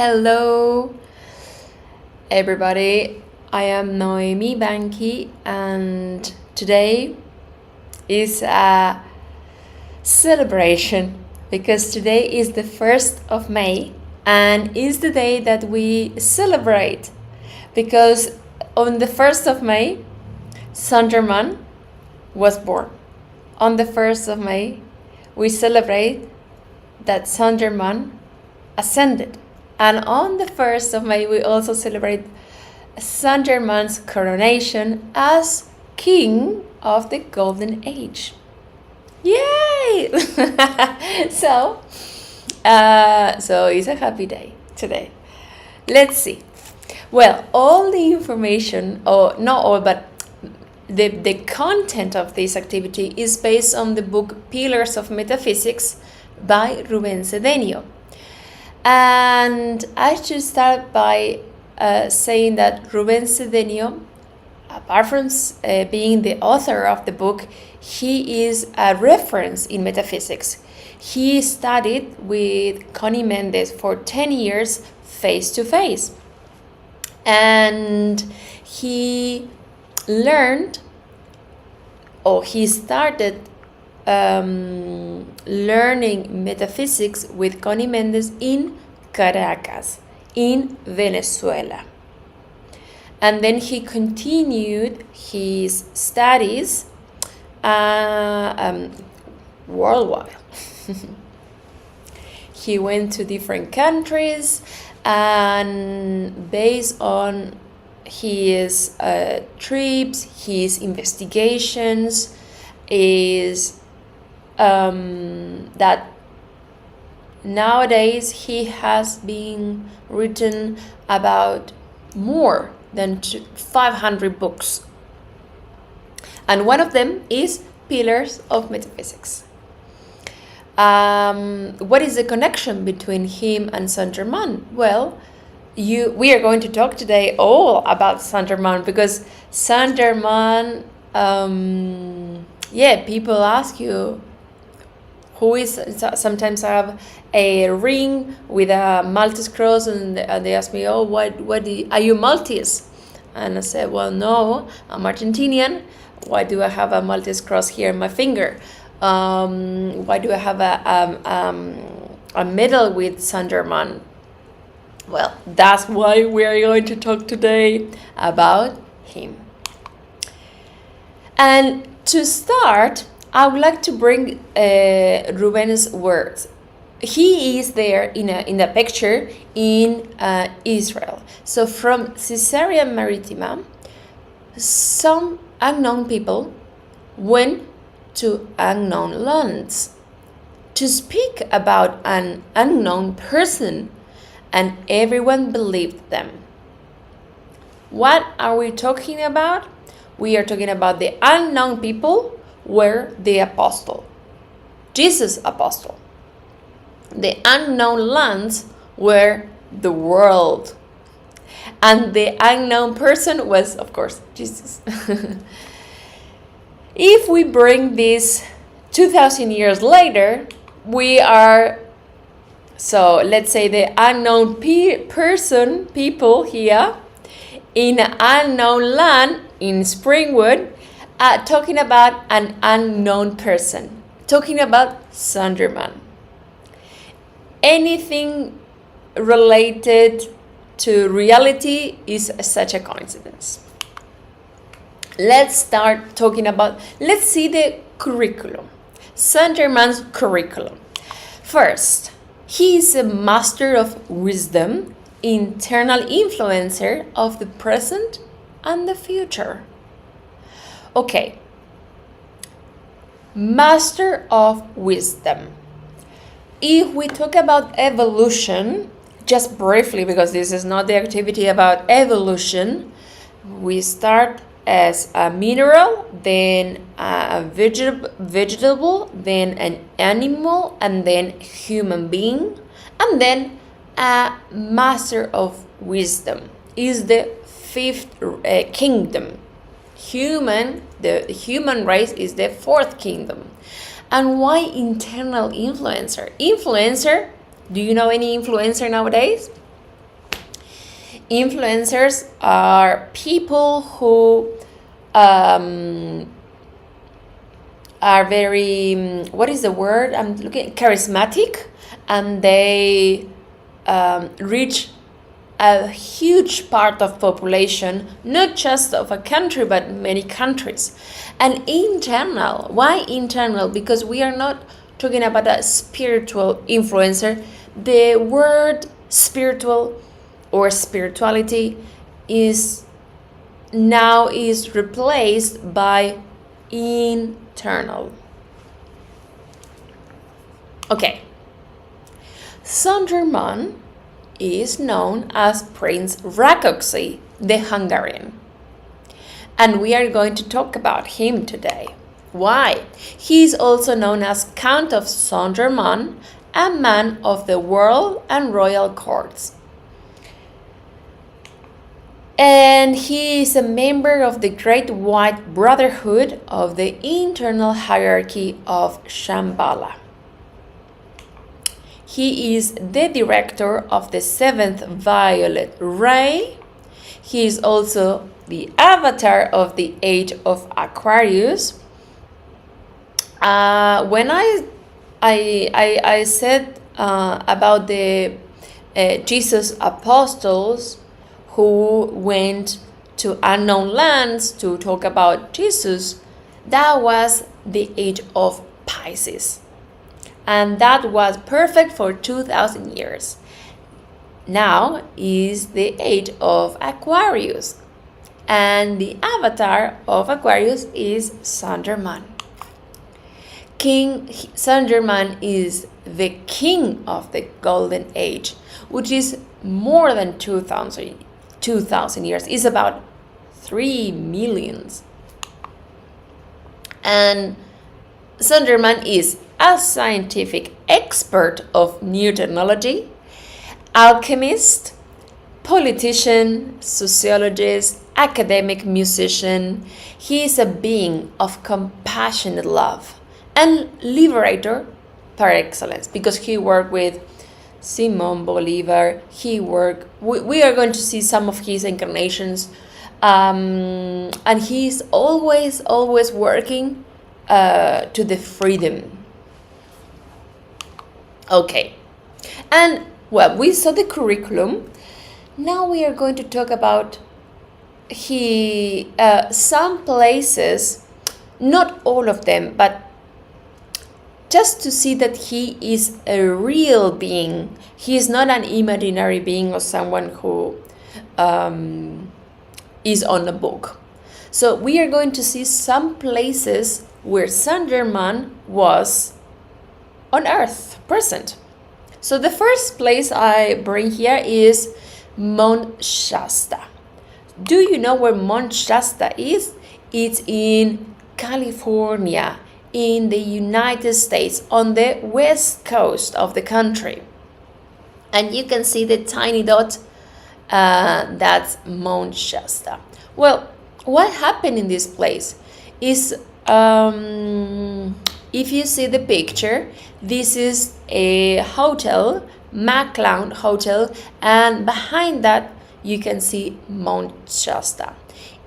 Hello, everybody. I am Noemi Banchi, and today is a celebration because today is the 1st of May and is the day that we celebrate because on the 1st of May, Saint Germain was born. On the 1st of May, we celebrate that Saint Germain ascended. And on the 1st of May, we also celebrate Saint Germain's coronation as King of the Golden Age. Yay! So it's a happy day today. Let's see. Well, all the information, or not all, but the content of this activity is based on the book Pillars of Metaphysics by Rubén Cedeño. And I should start by saying that Rubén Cedeño, apart from being the author of the book, he is a reference in metaphysics. He studied with Connie Méndez for 10 years face to face. And he started learning metaphysics with Connie Méndez in Caracas, in Venezuela. And then he continued his studies worldwide. He went to different countries, and based on his trips, his investigations, is that nowadays he has been written about more than 500 books. And one of them is Pillars of Metaphysics. What is the connection between him and Saint Germain? Well, we are going to talk today all about Saint Germain because Saint Germain, people ask you, who is, sometimes I have a ring with a Maltese cross, and they ask me, are you Maltese? And I said, well, no, I'm Argentinian. Why do I have a Maltese cross here in my finger? Why do I have a medal with Saint Germain? Well, that's why we are going to talk today about him. And to start, I would like to bring Ruben's words. He is there in the picture in Israel. So from Caesarea Maritima, some unknown people went to unknown lands to speak about an unknown person, and everyone believed them. What are we talking about? We are talking about the unknown people were the apostle, Jesus' apostle. The unknown lands were the world. And the unknown person was, of course, Jesus. If we bring this 2,000 years later, let's say the unknown people here in an unknown land in Springwood, talking about an unknown person, talking about Saint Germain. Anything related to reality is such a coincidence. Let's see the curriculum, Saint Germain's curriculum. First, he is a master of wisdom, internal influencer of the present and the future. Okay, master of wisdom. If we talk about evolution, just briefly, because this is not the activity about evolution, we start as a mineral, then a vegetable, then an animal, and then human being, and then a master of wisdom is the fifth kingdom. The human race is the fourth kingdom. And why internal influencer? Influencer, do you know any influencer nowadays? influencers are people who are very, what is the word I'm looking, charismatic, and they reach a huge part of population, not just of a country, but many countries. And internal, why internal? Because we are not talking about a spiritual influencer. The word spiritual or spirituality is replaced by internal. Okay. Saint-Germain is known as Prince Rákóczi, the Hungarian. And we are going to talk about him today. Why? He is also known as Count of Saint-Germain, a man of the world and royal courts. And he is a member of the Great White Brotherhood of the internal hierarchy of Shambhala. He is the director of the seventh violet ray. He is also the avatar of the age of Aquarius. When I said about the Jesus apostles who went to unknown lands to talk about Jesus, that was the age of Pisces. And that was perfect for 2,000 years. Now is the age of Aquarius. And the avatar of Aquarius is Saint-Germain. King Saint-Germain is the king of the Golden Age, which is more than 2,000 years. It's about 3 million. And Saint-Germain is a scientific expert of new technology, alchemist, politician, sociologist, academic musician. He is a being of compassionate love and liberator par excellence, because he worked with Simon Bolivar. We are going to see some of his incarnations, and he's always working to the freedom. Okay, and well, we saw the curriculum. Now we are going to talk about some places, not all of them, but just to see that he is a real being. He is not an imaginary being or someone who is on a book. So we are going to see some places where Saint-Germain was on Earth, present. So the first place I bring here is Mount Shasta. Do you know where Mount Shasta is? It's in California, in the United States, on the west coast of the country. And you can see the tiny dot, that's Mount Shasta. Well, what happened in this place is, if you see the picture, this is a hotel, McLeod Hotel, and behind that you can see Mount Shasta.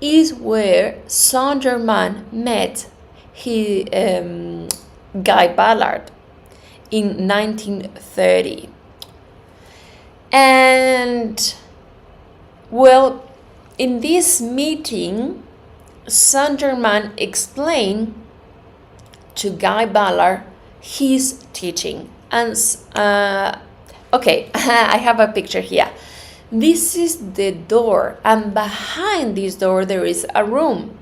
Is where Saint-Germain met Guy Ballard in 1930. And well, in this meeting, Saint-Germain explained to Guy Ballard his teaching. And okay, I have a picture here. This is the door, and behind this door there is a room.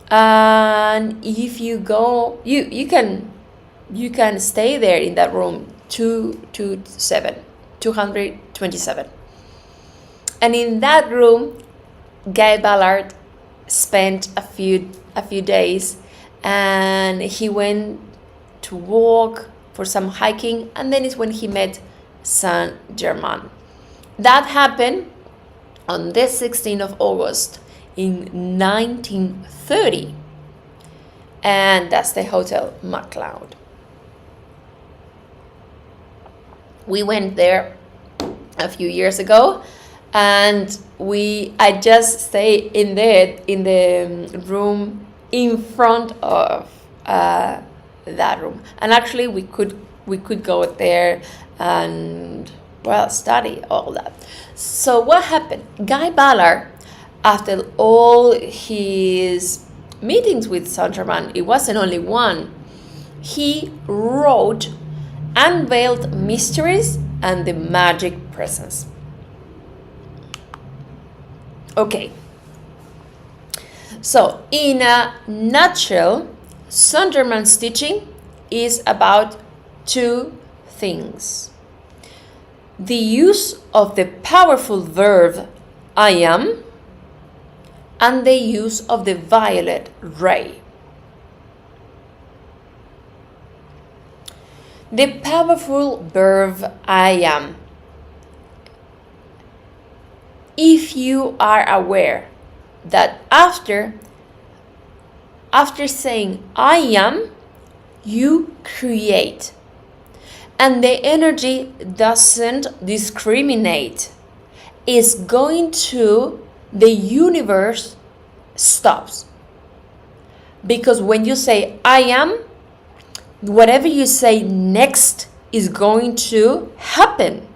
And if you go, you can stay there in that room 227. And in that room, Guy Ballard spent a few days, and he went to walk for some hiking, and then is when he met Saint-Germain. That happened on the 16th of August in 1930, and that's the Hotel McLeod. We went there a few years ago, and I just stay in the room in front of that room, and actually we could go there and, well, study all that. So what happened? Guy Ballard, after all his meetings with Saint Germain, it wasn't only one, he wrote Unveiled Mysteries and the Magic Presence. Okay, so in a nutshell, Saint Germain's teaching is about two things: the use of the powerful verb I am, and the use of the violet ray. The powerful verb I am. If you are aware that after saying I am, you create, and the energy doesn't discriminate, it's going to the universe stops. Because when you say I am, whatever you say next is going to happen.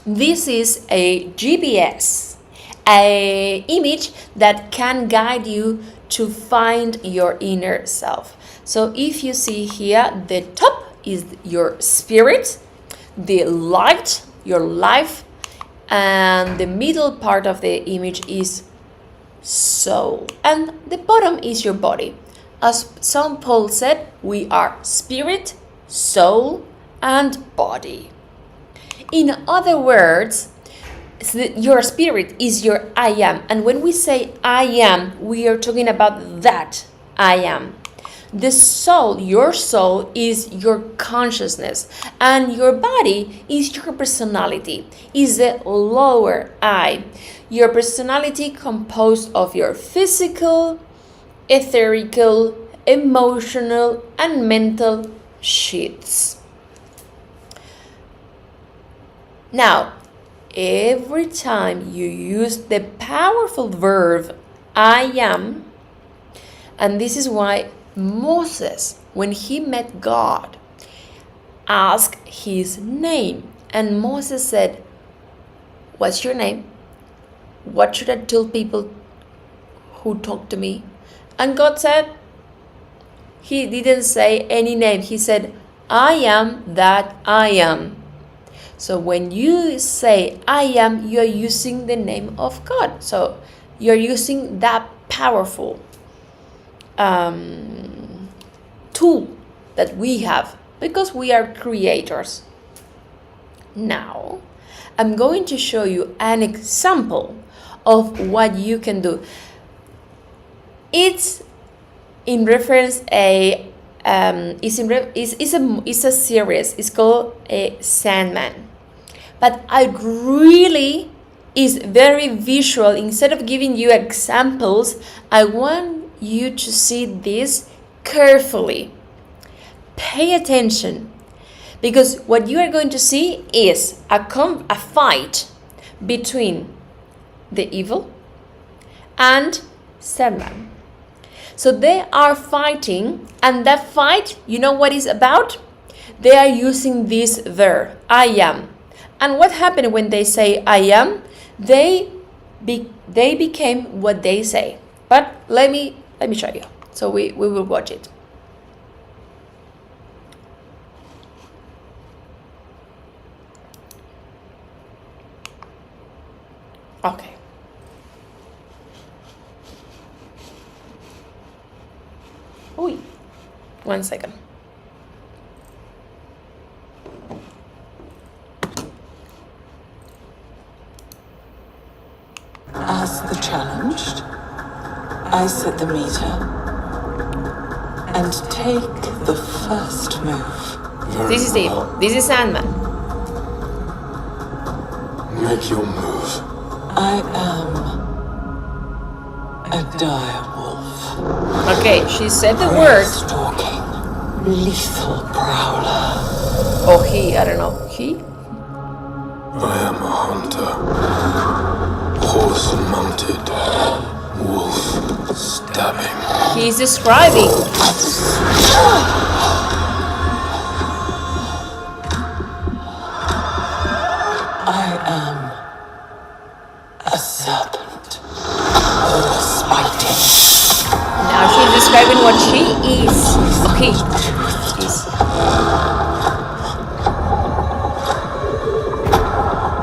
This is a GPS, an image that can guide you to find your inner self. So if you see here, the top is your spirit, the light, your life, and the middle part of the image is soul, and the bottom is your body. As St. Paul said, we are spirit, soul, and body. In other words, your spirit is your I am. And when we say I am, we are talking about that I am. The soul, your soul, is your consciousness, and your body is your personality, is the lower I. Your personality composed of your physical, etherical, emotional, and mental sheets. Now, every time you use the powerful verb I am, and this is why Moses, when he met God, asked his name, and Moses said, "What's your name? What should I tell people who talk to me?" And God said, he didn't say any name. He said, "I am that I am." So when you say I am, you are using the name of God. So you're using that powerful tool that we have, because we are creators. Now, I'm going to show you an example of what you can do. It's in reference it's a series. It's called a Sandman, but I really is very visual. Instead of giving you examples, I want you to see this carefully. Pay attention, because what you are going to see is a fight between the evil and Sandman. So they are fighting, and that fight, you know what is about? They are using this verb, I am. And what happened when they say I am? They became what they say. But let me show you. So we will watch it. Okay. Oi, 1 second. As the challenged, I set the meter and take the first move. This is evil. This is Sandman. Make your move. I am a dire wolf. Okay, she said the word. Stalking, lethal prowler. Oh, he, I don't know. He? I am a hunter. Horse-mounted. Wolf stabbing. He's describing. I am a serpent. Horse biting. Now she's describing what she is. Okay. Is.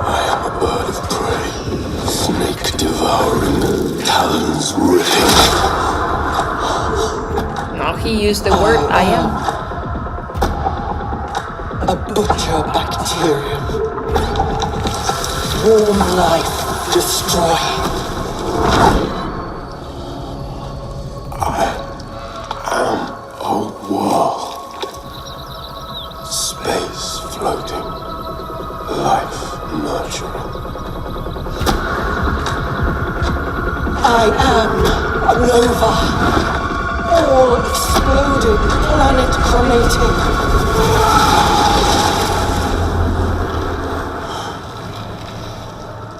I am a bird of prey. Snake devouring. Talons ripping. Now he used the word I am. A butcher bacterium. Warm life destroying. A world. Space floating. Life nurturing. I am a nova. All exploding, planet chromating.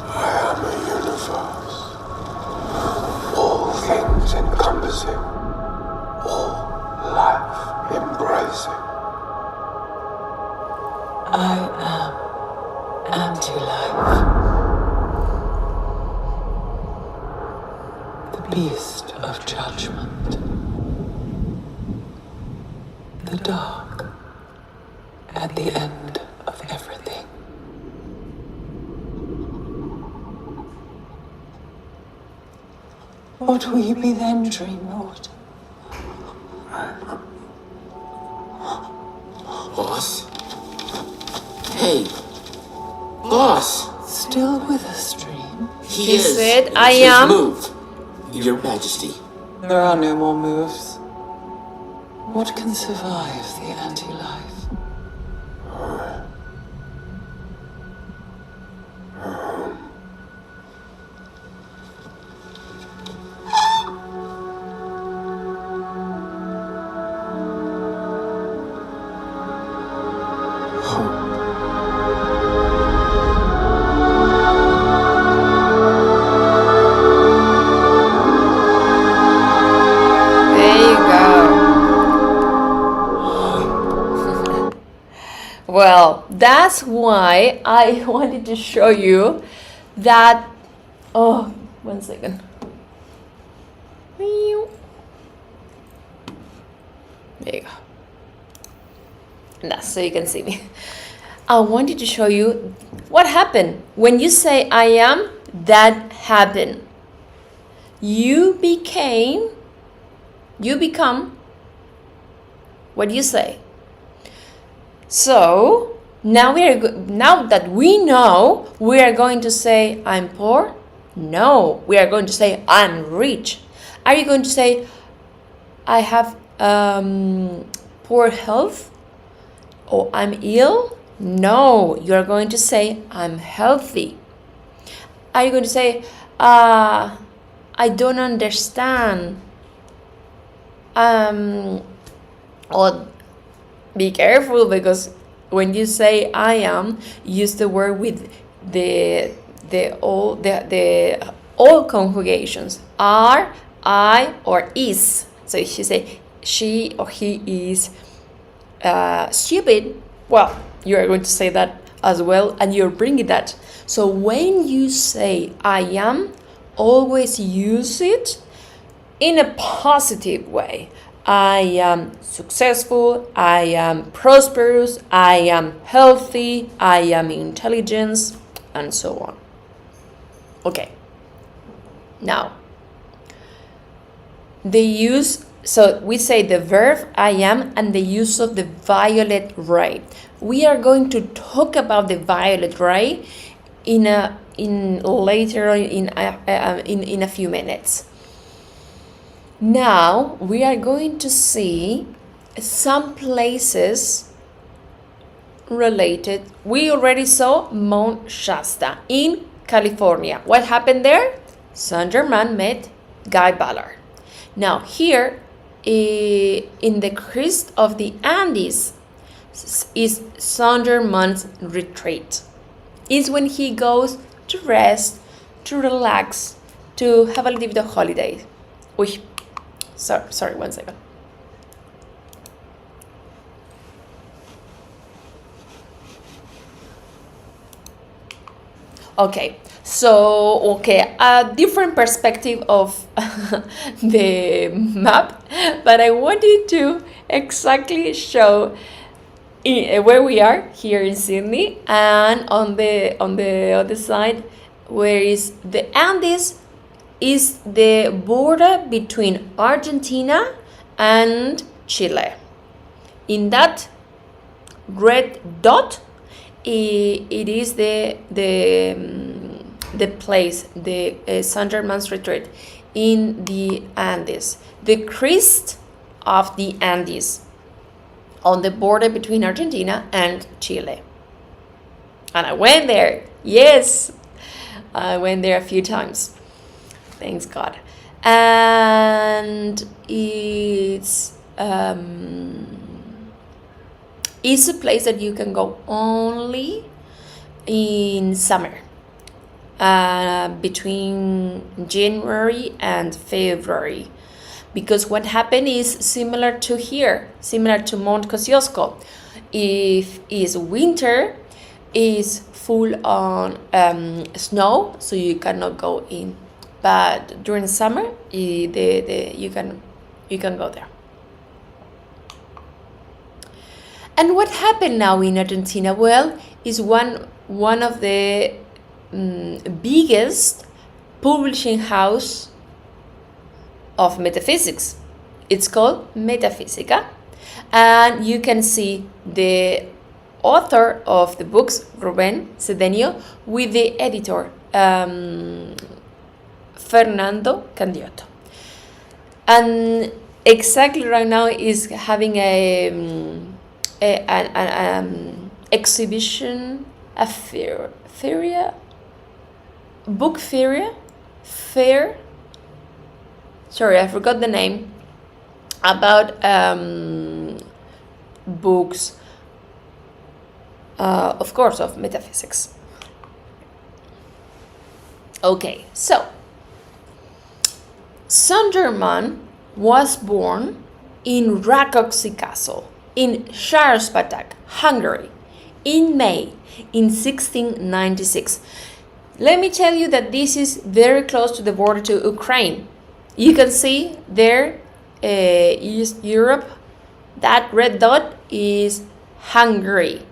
I am a universe. All things encompassing. All life embracing. I am anti-life. The beast of judgment. The dark at the end of everything. What will you be then, Dream Lord? Boss? Hey, boss! Still with us, Dream? He is. said, It's I his am. move. Your Majesty. There are no more moves. What can survive the anti-life? There you go. Well, that's why I wanted to show you that. Oh, 1 second. There you go. That's so you can see me. I wanted to show you what happened when you say I am. That happened. You become what you say. So now now that we know, we are going to say I'm poor. No, we are going to say I'm rich. Are you going to say I have poor health or I'm ill? No, you are going to say I'm healthy. Are you going to say I don't understand? Or be careful, because when you say I am, use the word with the all conjugations are, I, or is. So if you say she or he is stupid, well, you are going to say that as well, and you're bringing that. So when you say I am, always use it in a positive way. I am successful, I am prosperous, I am healthy, I am intelligent, and so on. Okay. Now, so we say the verb I am and the use of the violet ray. We are going to talk about the violet ray in a few minutes. Now we are going to see some places related. We already saw Mount Shasta in California. What happened there? Saint-Germain met Guy Ballard. Now here in the crest of the Andes is Saint-Germain's retreat. is when he goes to rest, to relax, to have a little bit of holiday. Uy, sorry, 1 second. Okay, so a different perspective of the map, but I wanted to exactly show where we are here in Sydney, and on the other side, where is the Andes, is the border between Argentina and Chile. In that red dot, it is the place, the Saint Germain's retreat in the Andes, the crest of the Andes, on the border between Argentina and Chile. And I went there. Yes, I went there a few times. Thanks God. And it's a place that you can go only in summer, between January and February, because what happened is similar to here, similar to Mount Kosciuszko. If it's winter, is full on snow, so you cannot go in. But during summer, you can go there. And what happened now in Argentina? Well, is one of the biggest publishing house of metaphysics. It's called Metaphysica, and you can see the author of the books, Rubén Cedeño, with the editor, Fernando Candiotto. And exactly right now is having an exhibition, a book fair. Sorry, I forgot the name. About books, of course, of metaphysics. Okay, so Saint Germain was born in Rákóczi Castle in Sárpatak, Hungary, in May in 1696. Let me tell you that this is very close to the border to Ukraine. You can see there, East Europe, that red dot is Hungary.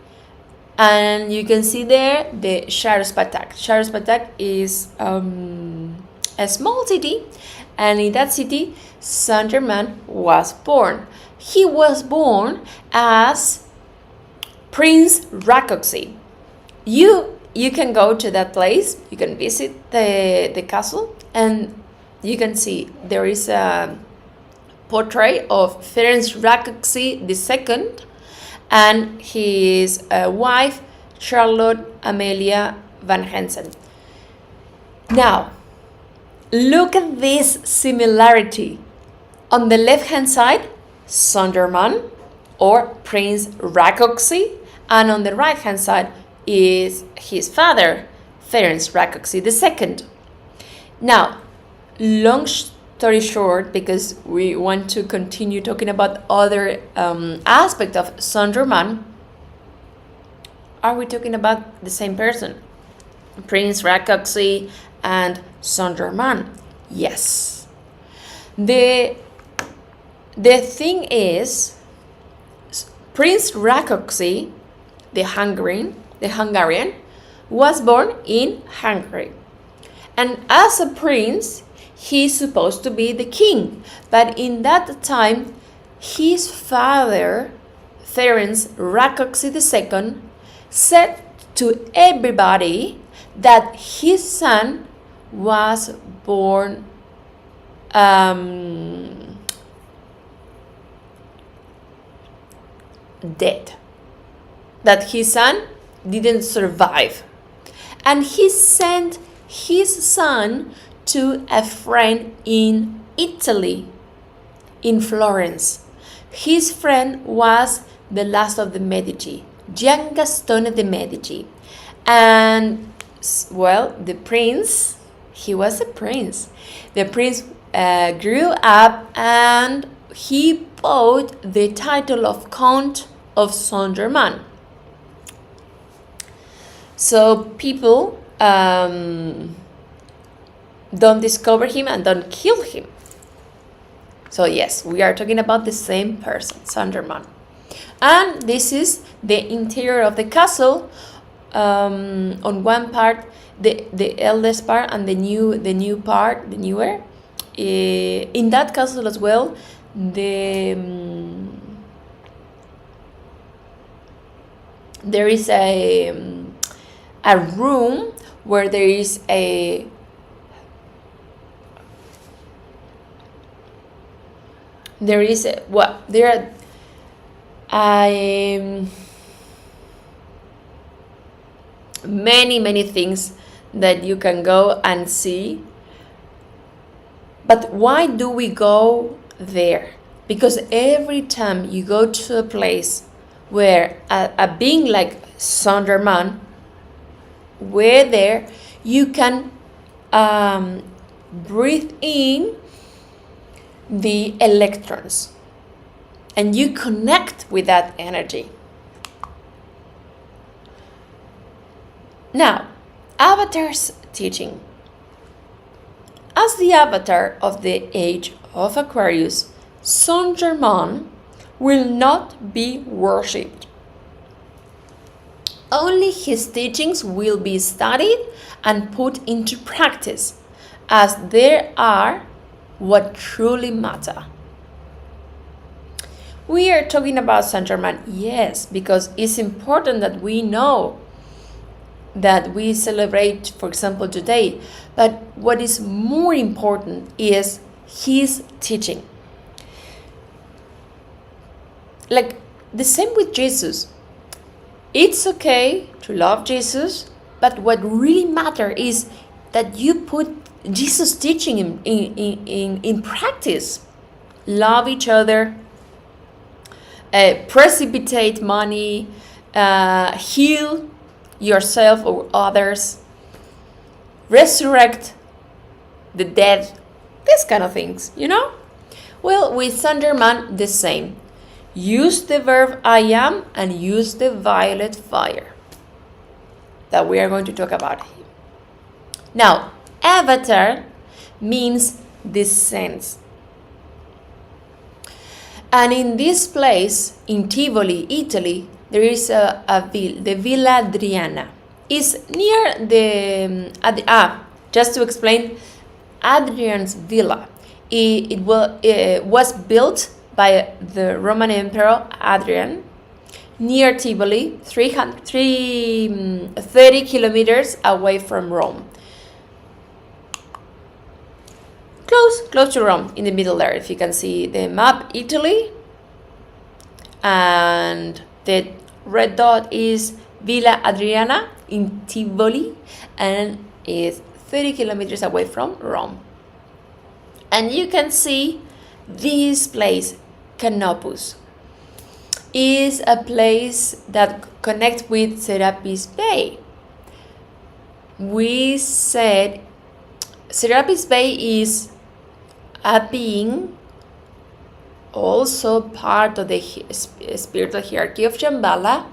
And you can see there the Sárpatak. Sárpatak is a small city, and in that city, Saint Germain was born. He was born as Prince Rákóczi. You can go to that place, you can visit the castle, and you can see there is a portrait of Ferenc Rákóczi II and his wife, Charlotte Amelia van Hensen. Now, look at this similarity. On the left-hand side, Saint Germain or Prince Rákóczi, and on the right-hand side is his father, Ferenc Rákóczi II. Now, long story short, because we want to continue talking about other aspects of Saint Germain, are we talking about the same person? Prince Rákóczi and Saint Germain? Yes. The thing is, Prince Rákóczi, the Hungarian, was born in Hungary. And as a prince, he's supposed to be the king. But in that time, his father, Ferenc Rákóczi II, said to everybody that his son was born dead. That his son didn't survive. And he sent his son to a friend in Italy, in Florence. His friend was the last of the Medici, Gian Gastone de' Medici. And well, the prince, he was a prince. The prince grew up and he bought the title of Count of Saint-Germain. So people don't discover him and don't kill him. So yes, we are talking about the same person, Saint-Germain. And this is the interior of the castle. On one part, the eldest part, and the new part, the newer. In that castle as well, there is a room where there is many things that you can go and see. But why do we go there? Because every time you go to a place where a being like Saint-Germain, where there you can breathe in the electrons and you connect with that energy. Now, Avatar's teaching. As the avatar of the age of Aquarius, Saint-Germain will not be worshipped. Only his teachings will be studied and put into practice, as they are what truly matter. We are talking about Saint-Germain, yes, because it's important that we know that we celebrate, for example, today. But what is more important is his teaching. Like the same with Jesus. It's okay to love Jesus, but what really matters is that you put Jesus' teaching in practice. Love each other, precipitate money, heal yourself or others, resurrect the dead, these kind of things, you know? Well, with Saint-Germain, the same. Use the verb I am and use the violet fire that we are going to talk about here. Now, avatar means descent. And in this place, in Tivoli, Italy, there is the Villa Adriana. It's near just to explain, Adrian's villa. It was built by the Roman Emperor Adrian near Tivoli, 30 kilometers away from Rome. Close to Rome, in the middle there. If you can see the map, Italy, and the red dot is Villa Adriana in Tivoli, and is 30 kilometers away from Rome. And you can see this place, Canopus, is a place that connects with Serapis Bay. We said Serapis Bay is a being also part of the spiritual hierarchy of Shambhala,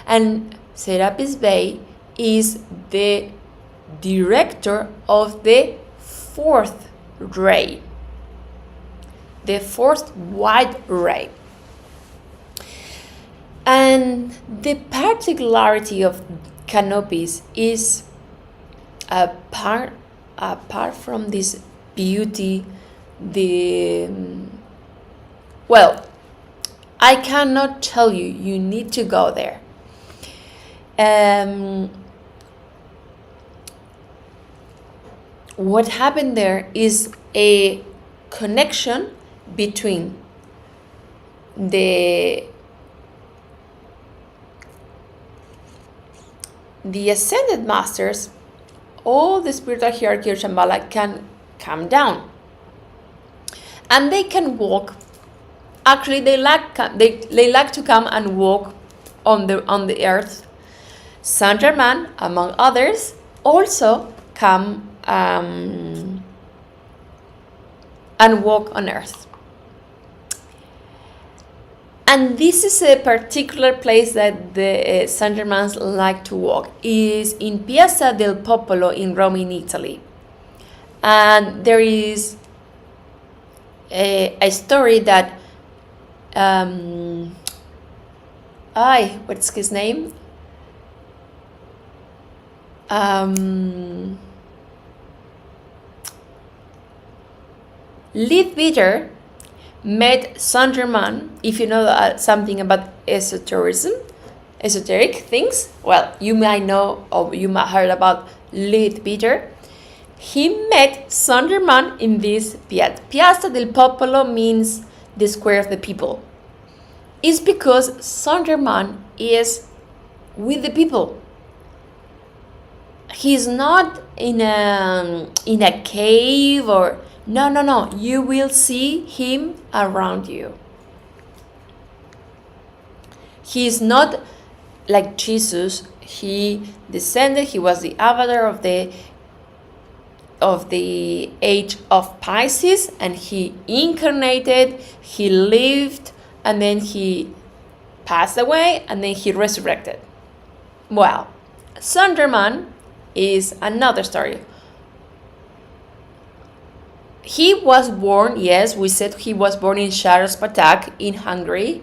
and Serapis Bay is the director of the fourth ray, the fourth white ray. And the particularity of Canopus is apart from this beauty, well, I cannot tell you, you need to go there. What happened there is a connection between the ascended masters. All the spiritual hierarchy of Shambhala can come down, and they can walk. Actually, they like to come and walk on the earth, Saint Germain, among others, also come and walk on earth. And this is a particular place that the Saint Germains like to walk, is in Piazza del Popolo in Rome, in Italy. And there is a story that what's his name? Leadbeater met Saint Germain. If you know something about esoteric things, well, you might know, or you might heard about Leadbeater. He met Saint Germain in this piazza. Piazza del Popolo means the square of the people. It's because Saint Germain is with the people. He's not in a cave or no. You will see him around you. He is not like Jesus. He descended. He was the avatar of the age of Pisces, and he incarnated. He lived, and then he passed away, and then he resurrected. Well, Saint Germain is another story. He was born, yes, we said he was born in Sárospatak in Hungary,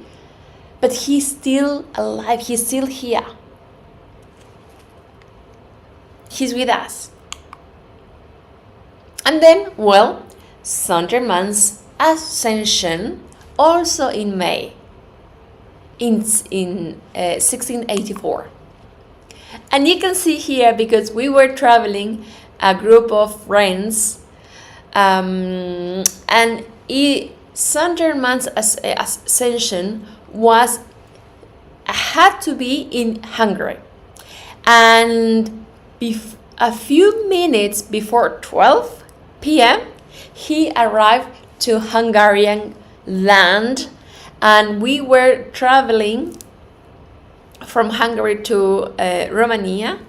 but he's still alive, he's still here. He's with us. And then, well, Saint Germain's Ascension, also in May, in 1684. And you can see here, because we were traveling, a group of friends, and Saint Germain's Ascension had to be in Hungary. And a few minutes before 12 p.m., he arrived to Hungarian land, and we were traveling from Hungary to Romania,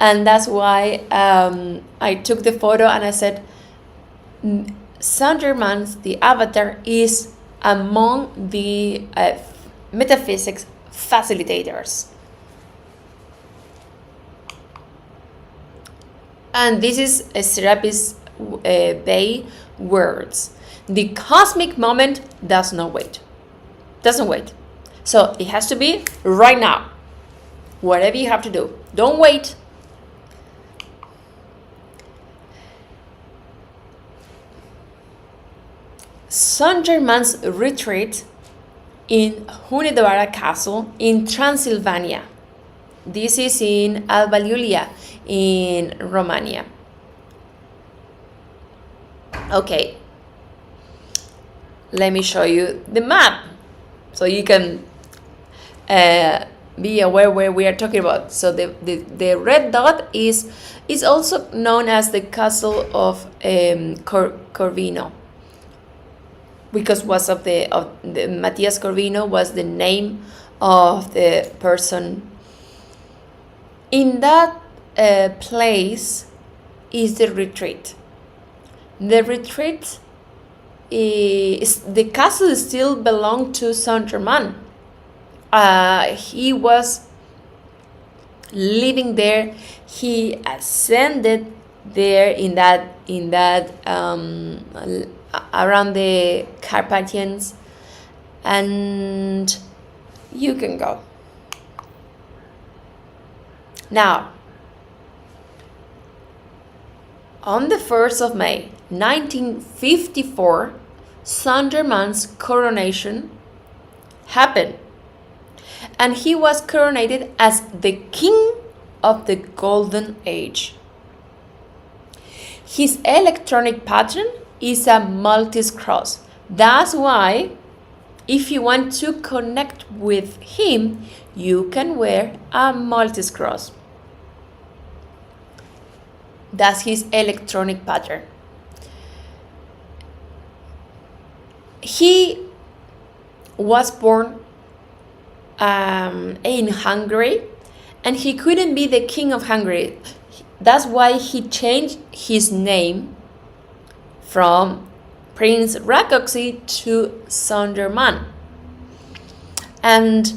and that's why I took the photo and I said Saint Germain's, the avatar, is among the metaphysics facilitators. And this is Serapis Bey words. The cosmic moment doesn't wait. So it has to be right now. Whatever you have to do, don't wait. Saint Germain's retreat in Hunedoara Castle in Transylvania. This is in Alba Iulia in Romania. Okay, let me show you the map so you can be aware where we are talking about. So the red dot is also known as the castle of Corvino, because was of the Matthias Corvino was the name of the person. In that place is the retreat. The retreat the castle still belonged to Saint Germain. He was living there. He ascended there in that around the Carpathians, and you can go. Now, on the 1st of May, 1954, Saint Germain's coronation happened, and he was coronated as the King of the Golden Age. His electronic pattern is a Maltese cross. That's why, if you want to connect with him, you can wear a Maltese cross. That's his electronic pattern. He was born in Hungary, and he couldn't be the king of Hungary. That's why he changed his name from Prince Rákóczi to Saint Germain. And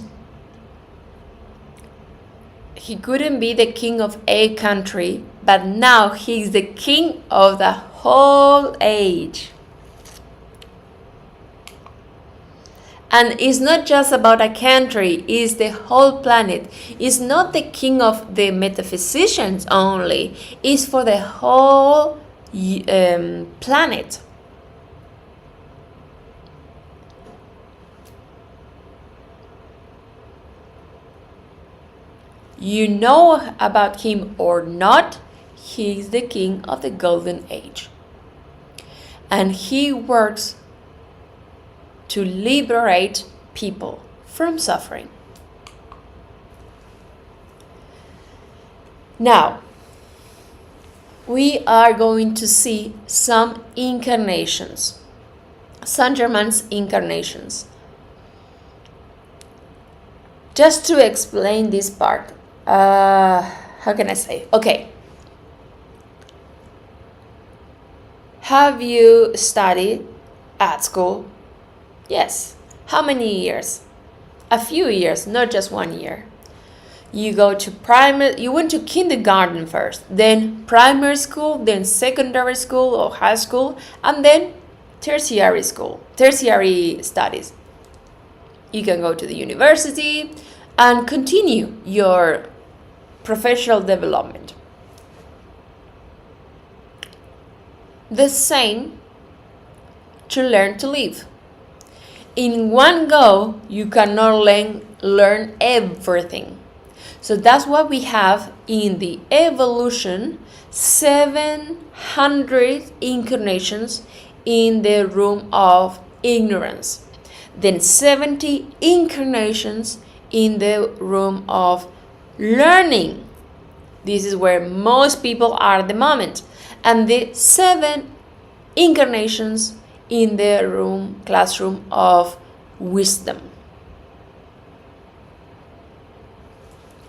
he couldn't be the king of a country, but now he's the king of the whole age. And it's not just about a country, it's the whole planet. It's not the king of the metaphysicians only, it's for the whole planet. You know about him or not, he is the king of the golden age. And he works to liberate people from suffering. Now, we are going to see some incarnations, Saint Germain's incarnations. Just to explain this part, how can I say? Okay. Have you studied at school? Yes. How many years? A few years, not just 1 year. You go to you went to kindergarten first, then primary school, then secondary school or high school, and then tertiary school, tertiary studies. You can go to the university and continue your professional development. The same to learn to live. In one go, you cannot learn everything. So that's what we have in the evolution, 700 incarnations in the room of ignorance. Then 70 incarnations in the room of learning. This is where most people are at the moment. And the 7 incarnations in the classroom of wisdom.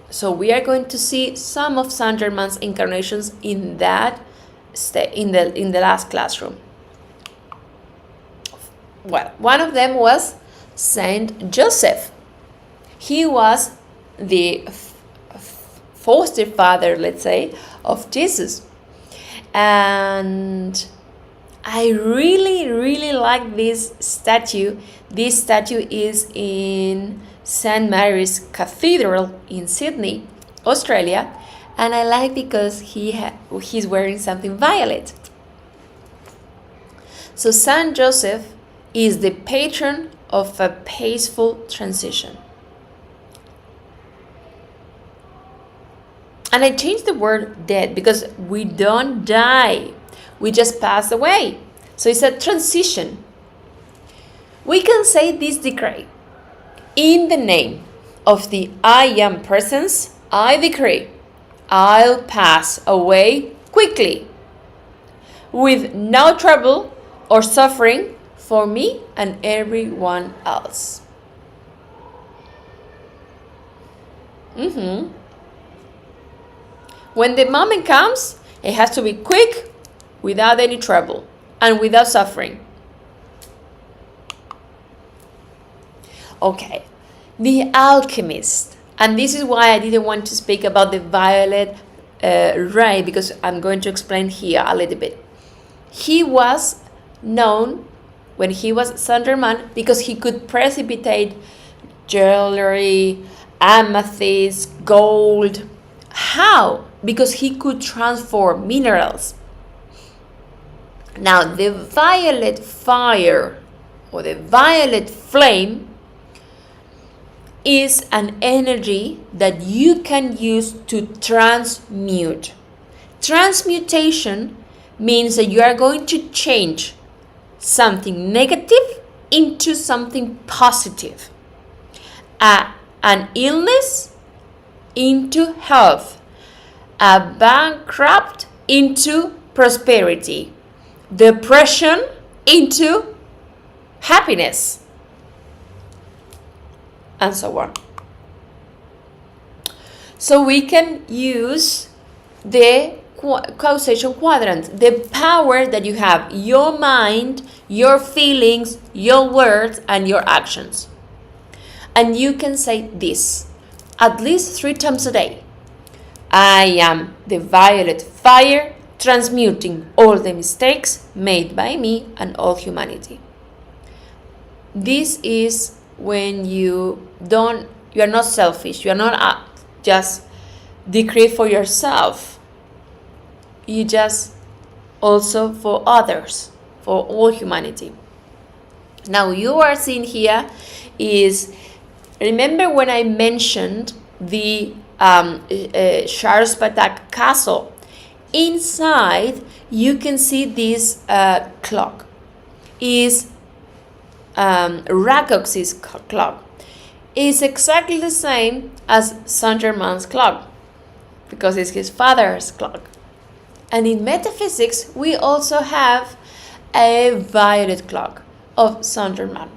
So we are going to see some of Saint Germain's incarnations in that in the last classroom. Well, one of them was Saint Joseph. He was the foster father, let's say, of Jesus. And I really like this statue. This statue is in St. Mary's Cathedral in Sydney, Australia, and I like because he's wearing something violet. So Saint Joseph is the patron of a peaceful transition. And I changed the word dead because we don't die. We just pass away. So it's a transition. We can say this decree. In the name of the I Am Presence, I decree, I'll pass away quickly, with no trouble or suffering for me and everyone else. When the moment comes, it has to be quick, without any trouble, and without suffering. Okay, the alchemist. And this is why I didn't want to speak about the violet ray, because I'm going to explain here a little bit. He was known when he was Saint Germain because he could precipitate jewelry, amethyst, gold. How? Because he could transform minerals. Now, the violet fire or the violet flame is an energy that you can use to transmute. Transmutation means that you are going to change something negative into something positive. An illness into health. A bankrupt into prosperity. Depression into happiness. And so on. So we can use the causation quadrant, the power that you have, your mind, your feelings, your words, and your actions. And you can say this at least 3 times a day. I am the violet fire, transmuting all the mistakes made by me and all humanity. This is when you are not selfish. You are not just decree for yourself. You just also for others, for all humanity. Now you are seeing here is, remember when I mentioned the Charles Patak castle? Inside you can see this clock is Rakocz's clock. Is exactly the same as Saint Germain's clock because it's his father's clock. And in metaphysics we also have a violet clock of Saint Germain,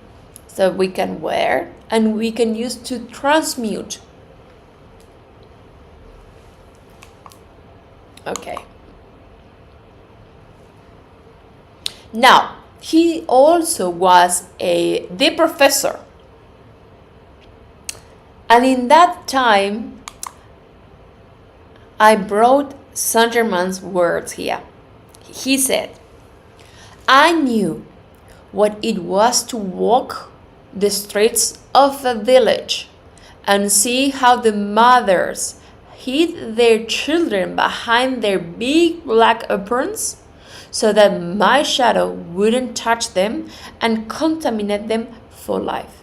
so we can wear and we can use to transmute. Okay. Now, he also was the professor. And in that time, I brought Saint Germain's words here. He said, I knew what it was to walk the streets of a village and see how the mothers hid their children behind their big black aprons so that my shadow wouldn't touch them and contaminate them for life.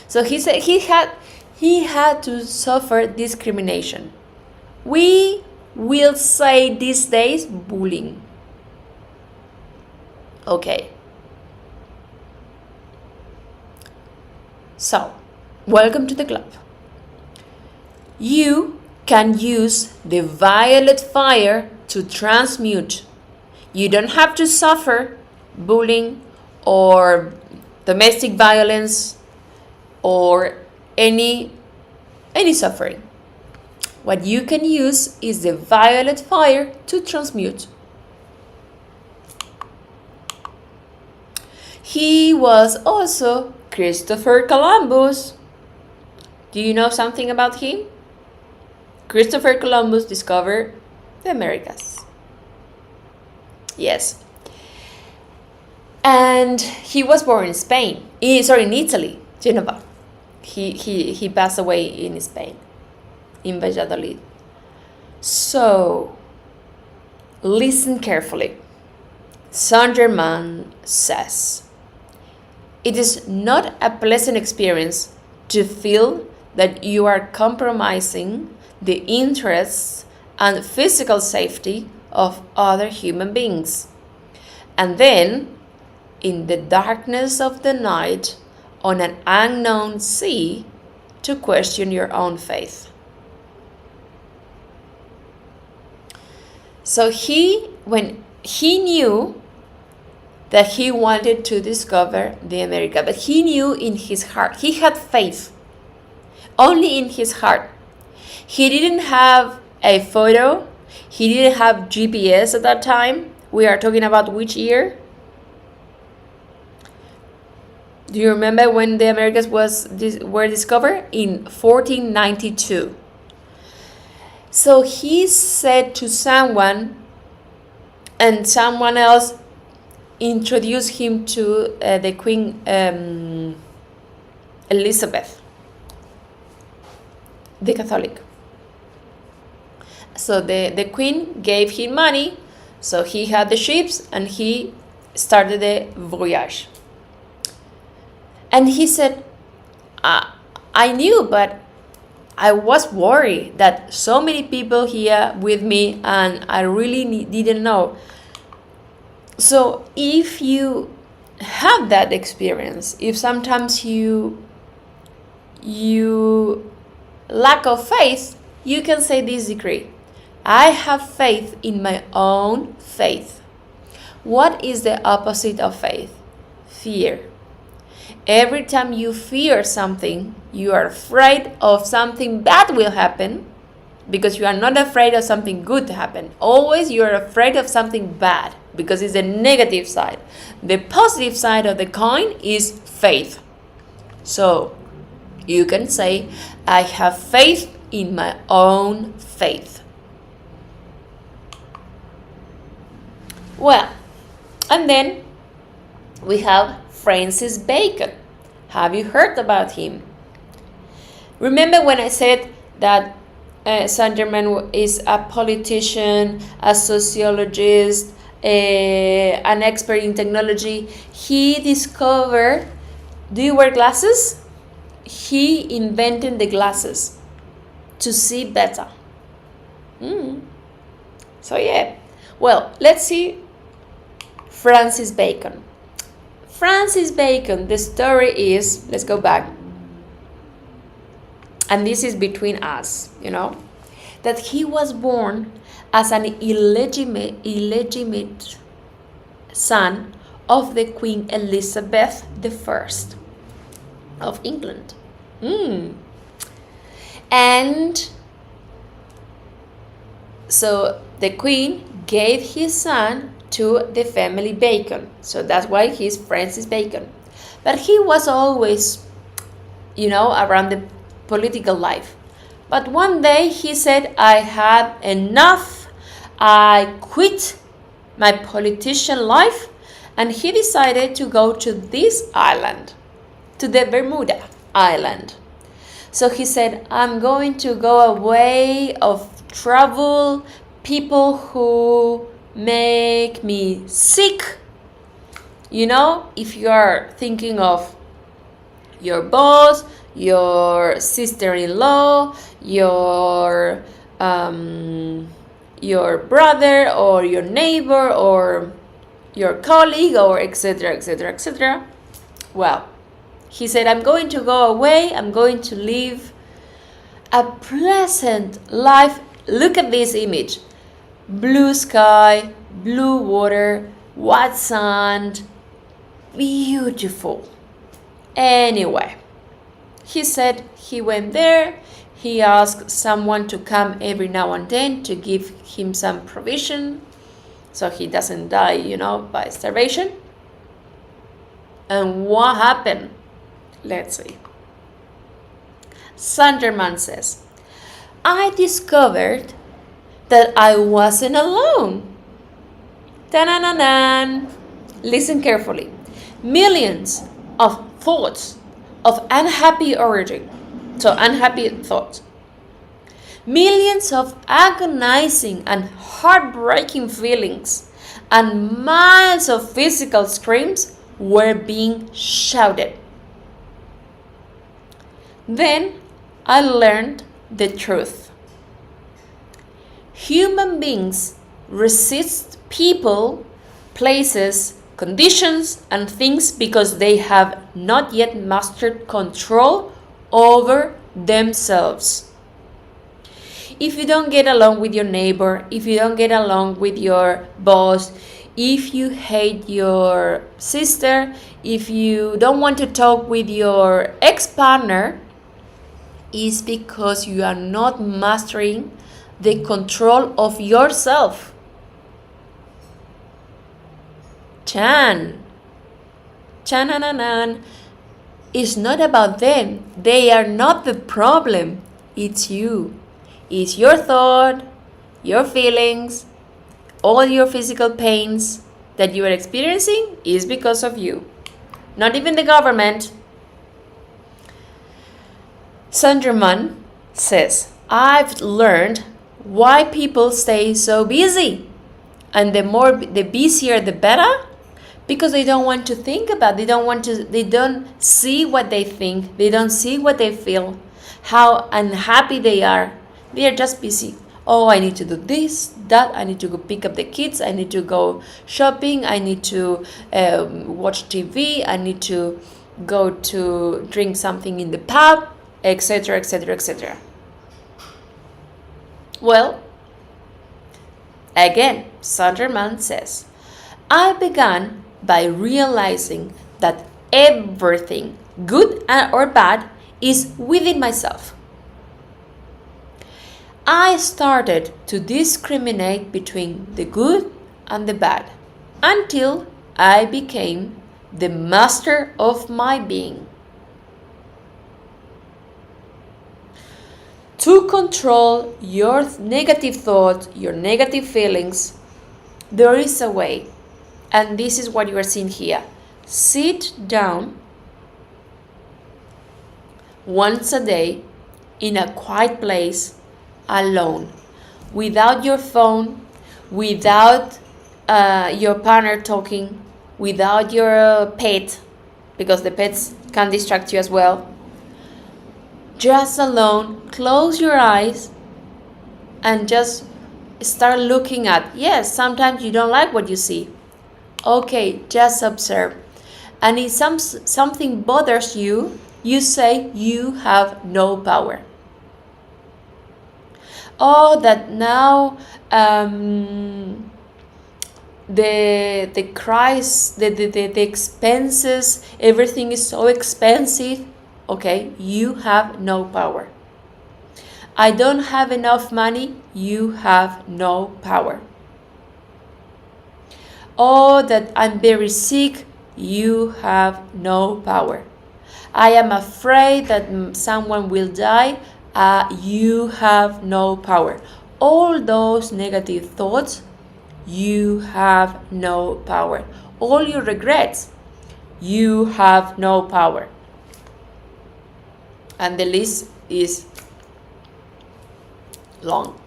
So he said he had to suffer discrimination. We will say these days bullying. Okay. So, welcome to the club. You can use the violet fire to transmute. You don't have to suffer bullying or domestic violence or any suffering. What you can use is the violet fire to transmute. He was also Christopher Columbus. Do you know something about him? Christopher Columbus discovered the Americas. Yes. And he was born in Spain. In Italy, Genova. He passed away in Spain, in Valladolid. So, listen carefully. Saint Germain says, it is not a pleasant experience to feel that you are compromising the interests and physical safety of other human beings. And then, in the darkness of the night, on an unknown sea, to question your own faith. So when he knew that he wanted to discover the America, but he knew in his heart, he had faith, only in his heart. He didn't have a photo, he didn't have GPS at that time. We are talking about which year? Do you remember when the Americas were discovered? In 1492. So he said to someone, and someone else introduced him to the Queen Elizabeth, the Catholic. So the Queen gave him money, so he had the ships and he started the voyage. And he said, I knew, but I was worried that so many people here with me and I really didn't know. So if you have that experience, if sometimes you lack of faith, you can say this decree. I have faith in my own faith. What is the opposite of faith? Fear. every time you fear something, you are afraid of something bad will happen, because you are not afraid of something good to happen. Always you are afraid of something bad, because it's the negative side. The positive side of the coin is faith. So you can say, I have faith in my own faith. Well, and then we have Francis Bacon. Have you heard about him? Remember when I said that Saint-Germain is a politician, a sociologist, an expert in technology? He discovered, do you wear glasses? He invented the glasses to see better. So yeah, well, let's see Francis Bacon. Francis Bacon, the story is, let's go back, and this is between us, that he was born as an illegitimate son of the Queen Elizabeth I of England. And so the Queen gave his son to the family Bacon. So that's why he's Francis Bacon. But he was always, around the political life. But one day he said, I had enough. I quit my politician life. And he decided to go to this island, to the Bermuda Island. So he said, I'm going to go away of trouble, people who make me sick. If you are thinking of your boss, your sister-in-law, your brother or your neighbor or your colleague, or etc., etc., etc. Well, he said, I'm going to go away. I'm going to live a pleasant life. Look at this image. Blue sky, blue water, white sand, beautiful. Anyway, he said he went there. He asked someone to come every now and then to give him some provision so he doesn't die, by starvation. And what happened? Let's see. Saint-Germain says, I discovered that I wasn't alone. Ta-na-na-nan. Listen carefully. Millions of thoughts of unhappy origin. So unhappy thoughts. Millions of agonizing and heartbreaking feelings and miles of physical screams were being shouted. Then I learned the truth. Human beings resist people, places, conditions, and things because they have not yet mastered control over themselves. If you don't get along with your neighbor, if you don't get along with your boss, if you hate your sister, if you don't want to talk with your ex-partner, it's because you are not mastering the control of yourself. Chan-na-na-nan. It's not about them. They are not the problem. It's you. It's your thought, your feelings, all your physical pains that you are experiencing is because of you. Not even the government. Saint-Germain says, I've learned why people stay so busy. And the busier the better, because they don't want to think about, they don't see what they think, they don't see what they feel, how unhappy they are. They are just busy. Oh, I need to do this, that, I need to go pick up the kids, I need to go shopping, I need to watch TV, I need to go to drink something in the pub, etc., etc., etc. Well, again, Saint-Germain says, I began by realizing that Everything, good or bad, is within myself. I started to discriminate between the good and the bad until I became the master of my being. To control your negative thoughts, your negative feelings, there is a way. And this is what you are seeing here. Sit down once a day in a quiet place, alone, without your phone, without your partner talking, without your pet, because the pets can distract you as well. Just alone, close your eyes and just start looking at. Yes, sometimes you don't like what you see. Okay, just observe. And if something bothers you, you say you have no power. Oh, that now the price, the expenses, everything is so expensive. Okay, you have no power. I don't have enough money. You have no power. Oh, that I'm very sick. You have no power. I am afraid that someone will die. You have no power. All those negative thoughts, you have no power. All your regrets, you have no power. And the list is long.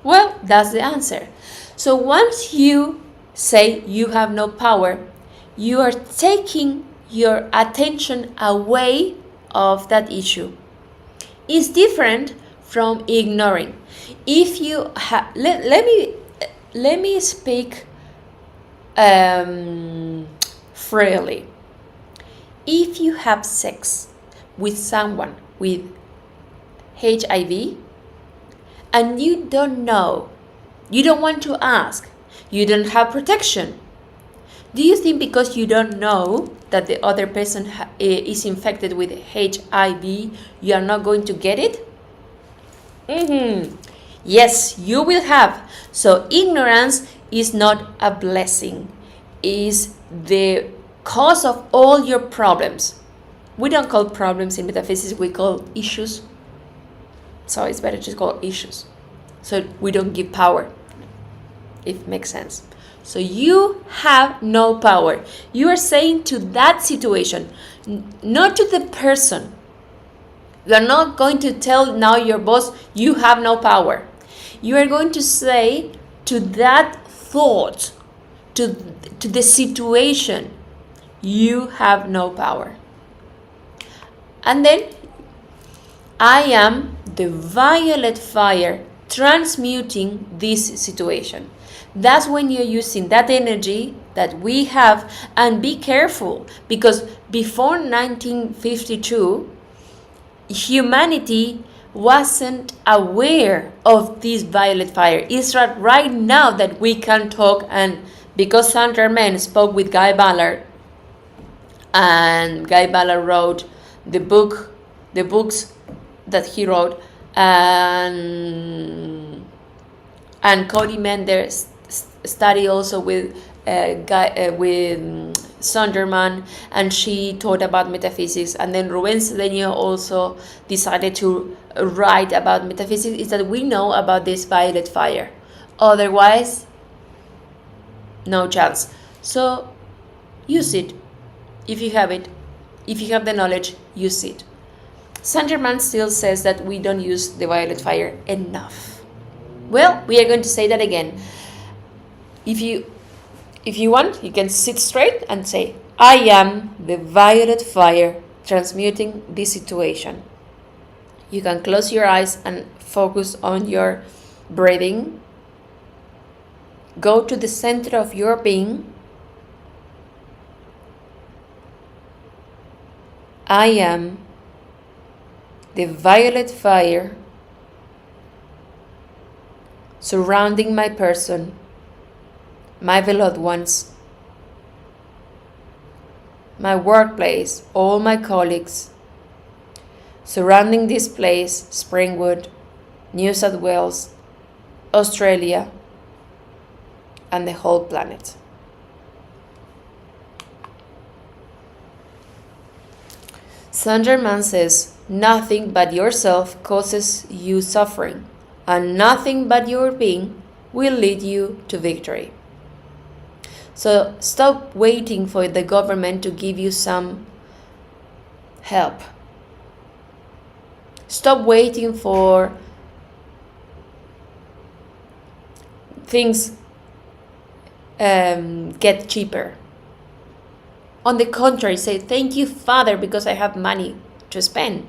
Well, that's the answer. So once you say you have no power, you are taking your attention away of that issue. It's different from ignoring. If you let me speak freely. If you have sex with someone with HIV and you don't know, you don't want to ask, you don't have protection, do you think because you don't know that the other person is infected with HIV, you are not going to get it? Yes, you will have. So ignorance is not a blessing, is the cause of all your problems. We don't call problems in metaphysics, we call issues. So it's better to call issues. So we don't give power, if it makes sense. So you have no power. You are saying to that situation, not to the person. You are not going to tell now your boss, you have no power. You are going to say to that thought, to the situation, you have no power. And then, I am the violet fire transmuting this situation. That's when you're using that energy that we have. And be careful, because before 1952, humanity wasn't aware of this violet fire. It's right now that we can talk, and because Germain spoke with Guy Ballard, and Guy Ballard wrote the books that he wrote, and Cody Menders studied also with Sunderman, and she taught about metaphysics, and then Rubén Cedeño also decided to write about metaphysics. Is that we know about this violet fire, otherwise no chance. So use it if you have it. If you have the knowledge, use it. Sunderman still says that we don't use the violet fire enough. Well, we are going to say that again. If you want, you can sit straight and say, I am the violet fire transmuting this situation. You can close your eyes and focus on your breathing. Go to the center of your being. I am the violet fire surrounding my person, my beloved ones. my workplace, all my colleagues. Surrounding this place, Springwood, New South Wales, Australia, and the whole planet. Saint Germain says, nothing but yourself causes you suffering, and nothing but your being will lead you to victory. So stop waiting for the government to give you some help. Stop waiting for things get cheaper. On the contrary, say, thank you, Father, because I have money to spend.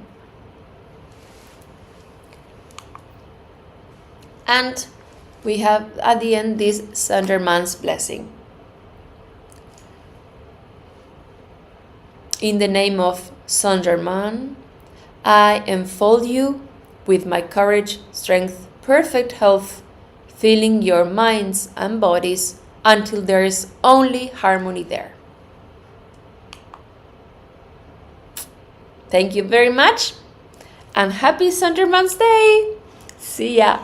And we have at the end this Saint Germain's blessing. In the name of Saint Germain, I enfold you with my courage, strength, perfect health, filling your minds and bodies until there is only harmony there. Thank you very much, and happy Saint Germain's Day! See ya!